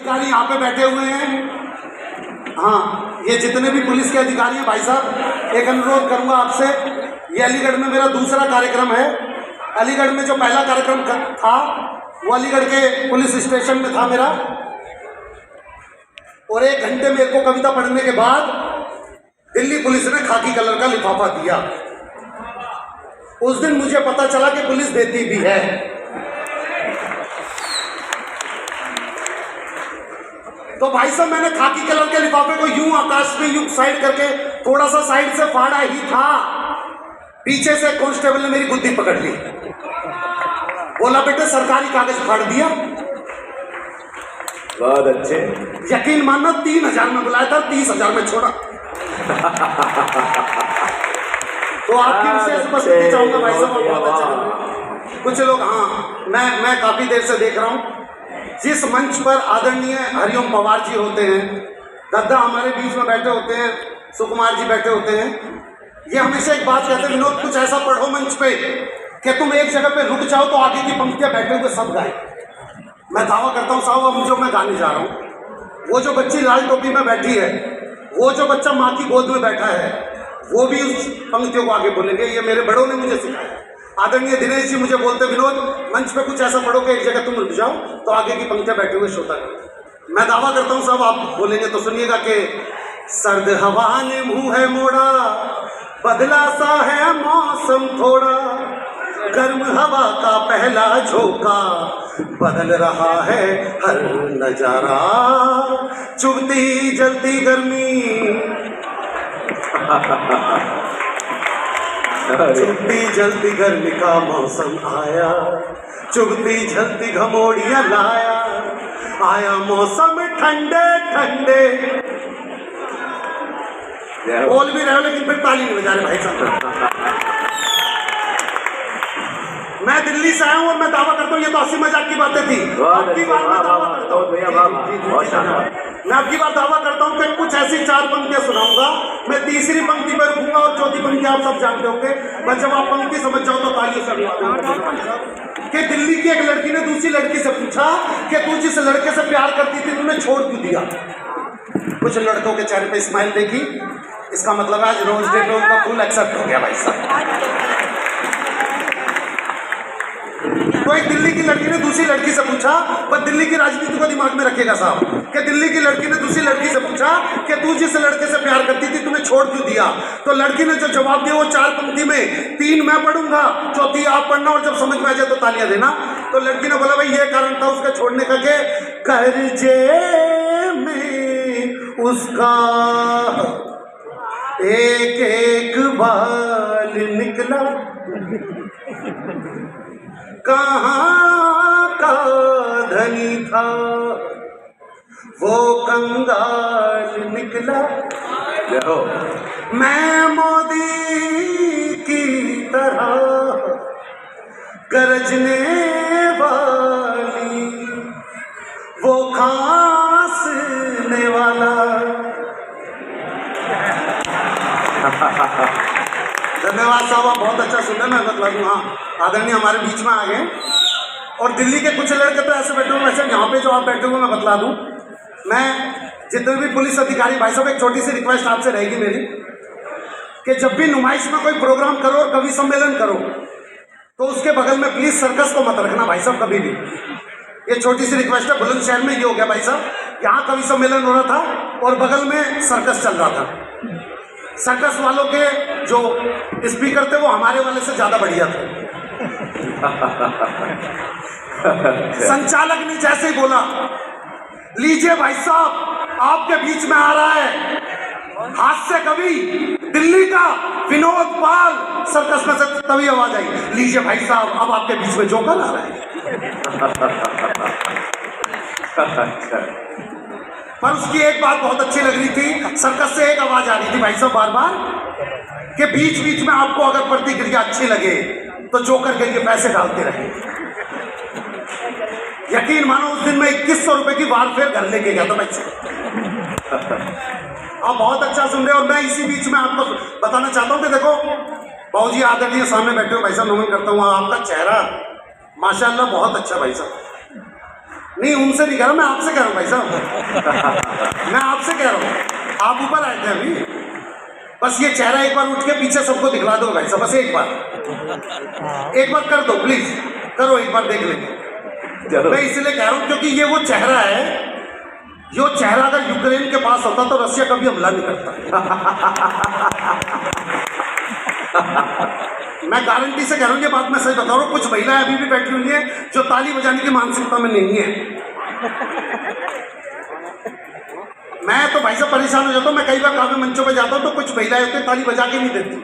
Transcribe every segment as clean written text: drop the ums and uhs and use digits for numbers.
अधिकारी यहाँ पे बैठे हुए हैं। हाँ, ये जितने भी पुलिस के अधिकारी हैं भाई साहब, एक अनुरोध करूंगा आपसे। ये अलीगढ़ में मेरा दूसरा कार्यक्रम है। अलीगढ़ में जो पहला कार्यक्रम था वो अलीगढ़ के पुलिस स्टेशन में था मेरा, और 1 घंटे मेरे को कविता पढ़ने के बाद दिल्ली पुलिस ने खाकी कलर का लिफाफा दिया। उस दिन मुझे पता चला कि पुलिस देती भी है। तो भाई साहब, मैंने खाकी कलर के लिफाफे को यूं आकाश में यूं साइड करके थोड़ा सा साइड से फाड़ा ही था, पीछे से कांस्टेबल ने मेरी गुद्दी पकड़ ली। बोला बेटे सरकारी कागज फाड़ दिया। बहुत अच्छे। यकीन मानना 3000 में बुलाया था, 30,000 में छोड़ा। तो आपकी विशेष उपस्थिति चाहूंगा भाई साहब, बहुत अच्छा। कुछ लोग, हाँ, मैं काफी देर से देख रहा हूँ जिस मंच पर आदरणीय हरिओम पवार जी होते हैं, दद्दा हमारे बीच में बैठे होते हैं, सुकुमार जी बैठे होते हैं, ये हमेशा एक बात कहते हैं, विनोद कुछ ऐसा पढ़ो मंच पे कि तुम एक जगह पे रुक जाओ तो आगे की पंक्तियां बैठे हुए सब गाए। मैं दावा करता हूँ साहब, अब जो मैं गाने जा रहा हूँ, वो जो बच्ची लाल टोपी में बैठी है, वो जो बच्चा माँ की गोद में बैठा है, वो भी उस पंक्तियों को आगे बोलेंगे। ये मेरे बड़ों ने मुझे सिखाया। आदरणीय दिनेश जी मुझे बोलते, विनोद मंच पे कुछ ऐसा पढ़ो कि एक जगह तुम रुक जाओ तो आगे की पंक्तियां बैठे हुए श्रोता करें। मैं दावा करता हूँ साहब, आप बोलेंगे तो सुनिएगा कि सर्द हवा ने मुंह है मोड़ा, बदला सा है मौसम थोड़ा, गर्म हवा का पहला झोंका, बदल रहा है हर नजारा, चुभती जलती गर्मी, चुभती जलती गर्मी का मौसम आया, चुभती जलती घमोड़ियां लाया, आया मौसम ठंडे ठंडे। बोल भी रहे हो लेकिन फिर ताली नहीं बजा रहे भाई साहब। मैं दिल्ली से आया हूँ और मैं दावा करता हूँ, ये तो 80 मजाक की बातें थी। अब की बार मैं दावा करता हूँ, मैं अब की बार दावा करता हूँ कि कुछ ऐसी 4 पंक्तियां सुनाऊंगा। मैं तीसरी पंक्ति पर रुकूंगा और चौथी पंक्ति आप सब जानते होंगे, बस जब आप पंक्ति समझ जाओ तो तालियों से। कि दिल्ली की एक लड़की ने दूसरी लड़की से पूछा कि तू जिस लड़के से प्यार करती थी तूने छोड़ क्यों दिया। कुछ लड़कों के चेहरे पे स्माइल देखी, इसका मतलब आज रोज डे रोज का फुल एक्सेप्ट हो गया भाई साहब। तो एक दिल्ली की लड़की ने दूसरी लड़की से पूछा, पर दिल्ली की राजनीति को दिमाग में रखेगा साहब, कि दिल्ली की लड़की ने दूसरी लड़की से पूछा कि तू जिस लड़के से प्यार करती थी तूने छोड़ क्यों दिया। तो लड़की ने जो जवाब दिया वो 4 पंक्ति में, 3 मैं पढ़ूंगा, चौथी आप पढ़ना, और जब समझ में आ जाए तो तालियां देना। तो लड़की ने बोला भाई ये कारण था उसके छोड़ने का कि कर्जे में उसका एक एक बाल निकला, कहाँ का धनी था वो कंगाल निकला। मैं मोदी की तरह गरजने वाली, वो खांसने वाला। धन्यवाद साहब, आप बहुत अच्छा सुन रहे। मैं बता दूँ, हाँ, आदरणीय हमारे बीच में आ गए, और दिल्ली के कुछ लड़के तो ऐसे बैठे हुए, वैसे यहाँ पे जो आप बैठे हुए मैं बतला दूँ, मैं जितने भी पुलिस अधिकारी भाई साहब, एक छोटी सी रिक्वेस्ट आपसे रहेगी मेरी कि जब भी नुमाइश में कोई प्रोग्राम करो और कवि सम्मेलन करो तो उसके बगल में प्लीज सर्कस को मत रखना भाई साहब, कभी भी। ये छोटी सी रिक्वेस्ट है। बुलंदशहर में ये हो गया भाई साहब, यहाँ कवि सम्मेलन हो रहा था और बगल में सर्कस चल रहा था। सर्कस वालों के जो स्पीकर थे वो हमारे वाले से ज्यादा बढ़िया थे। संचालक ने जैसे ही बोला, लीजिए भाई साहब आपके बीच में आ रहा है हास्य कवि दिल्ली का विनोद पाल, सर्कस में से तभी आवाज आई, लीजिए भाई साहब अब आपके बीच में जोकर आ रहा है। पर उसकी एक बात बहुत अच्छी लग रही थी, सर्कस से एक आवाज आ रही थी भाई साहब बार बार कि बीच बीच में आपको अगर प्रतिक्रिया अच्छी लगे तो जोकर के लिए पैसे डालते रहे। यकीन मानो उस दिन मैं 2100 रुपए की वारफेयर घर लेके गया था बच्चे। आप बहुत अच्छा सुन रहे हो। और मैं इसी बीच में आपको बताना चाहता हूँ कि देखो बाबूजी आदरणीय सामने बैठे हो भाई साहब, नमन करता हूँ। आपका चेहरा माशाल्लाह बहुत अच्छा भाई साहब। नहीं उनसे नहीं कह रहा, मैं आपसे कह रहा हूँ भाई साहब। बस ये चेहरा एक बार उठ के पीछे सबको दिखला दो भाई साहब, बस एक बार कर दो प्लीज, करो एक बार देख लेंगे। मैं इसलिए कह रहा हूं क्योंकि ये वो चेहरा है, जो चेहरा अगर यूक्रेन के पास होता तो रशिया कभी हमला नहीं करता। मैं गारंटी से कह रहा हूं, ये बात मैं सही बता रहा हूं, कुछ महिलाएं अभी भी बैठी हुई हैं जो ताली बजाने की मानसिकता में नहीं है। मैं तो भाई साहब परेशान हो जाता हूँ, मैं कई बार काव्य मंचों पे जाता हूँ तो कुछ महिलाएं होती ताली बजा के नहीं देती।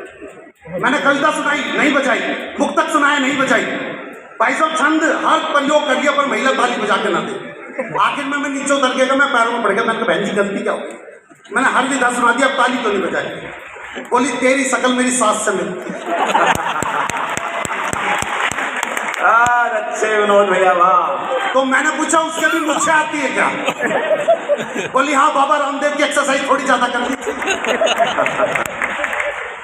मैंने कविता सुनाई नहीं बजाई, मुक्तक सुनाया नहीं बजाई। भाई साहब छंद हर प्रयोग करिए पर महिला ताली बजा के ना दे। आखिर में मैं नीचे उतर गया, मैं पैरों में पड़ गया, मैंने कहा बहन जी गलती क्या होगी, मैंने हर विधा सुना दी, अब ताली क्यों नहीं बजाई? बोली तेरी शकल मेरी सास से मिलती। अच्छे विनोद भैया वाह। तो मैंने पूछा उसके भी मुझसे आती है क्या? बोली हाँ बाबा रामदेव की एक्सरसाइज थोड़ी ज्यादा कर दी।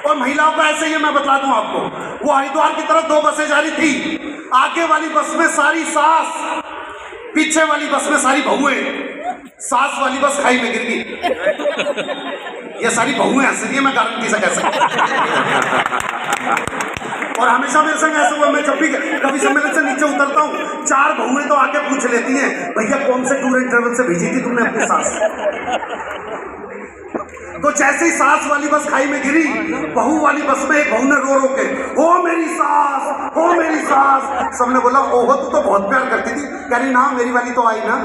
और महिलाओं का ऐसे ही मैं बता दूं आपको, वो हरिद्वार की तरफ 2 बसें जा रही थी, आगे वाली बस में सारी सास, पीछे वाली बस में सारी बहुएं, सास वाली बस खाई में गिर गई। ये सारी बहुएं हंस रही है, मैं गारंटी से कह सकता। और हमेशा मेरे संग ऐसा हुआ, मैं जब भी कभी सम्मेलन से नीचे उतरता हूँ 4 बहुएं तो आके पूछ लेती हैं, भैया कौन से टूर एंड ट्रेवल से भेजी थी तुमने अपनी सास? तो जैसे ही सास वाली बस खाई में गिरी, बहू वाली बस में एक बहू ने रो रो के ओ मेरी सास, ओ मेरी सास। सबने बोला ओहो तू तो बहुत प्यार करती थी। कह रही ना मेरी वाली तो आई ना।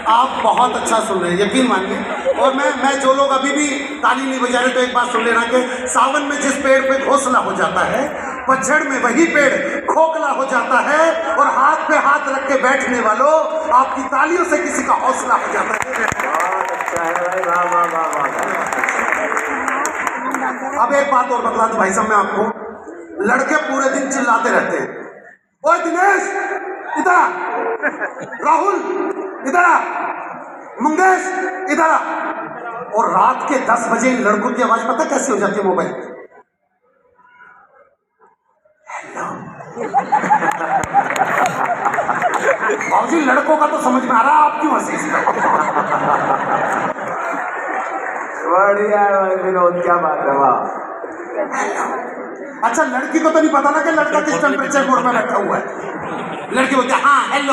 आप बहुत अच्छा सुन रहे हैं, यकीन मानिए। और मैं जो लोग अभी भी ताली नहीं बजा रहे तो एक बात सुन लेना कि सावन में जिस पेड़ पे घोंसला हो जाता है, पतझड़ में वही पेड़ खोखला हो जाता है। और हाथ पे हाथ रख के बैठने वालों, आपकी तालियों से किसी का हौसला हो जाता है। बहुत अच्छा है भाई, वाह वाह वाह वाह। अब एक बात और बता दूं भाई साहब मैं आपको, लड़के पूरे दिन चिल्लाते रहते हैं, ओए दिनेश इधर आ, राहुल इधर आ, मंगेश इधर आ। और रात के 10 बजे इन लड़कों की आवाज पता कैसे हो जाती है मोबाइल पे? हेलो। बाबूजी लड़कों का तो समझ में आ रहा, आप क्यों हंसी? बढ़िया विनोद, क्या बात है वाह। अच्छा लड़की को तो नहीं पता ना कि लड़का किस टेम्परेचर मोड में बैठा हुआ है। लड़की बोलती है हाँ हेलो।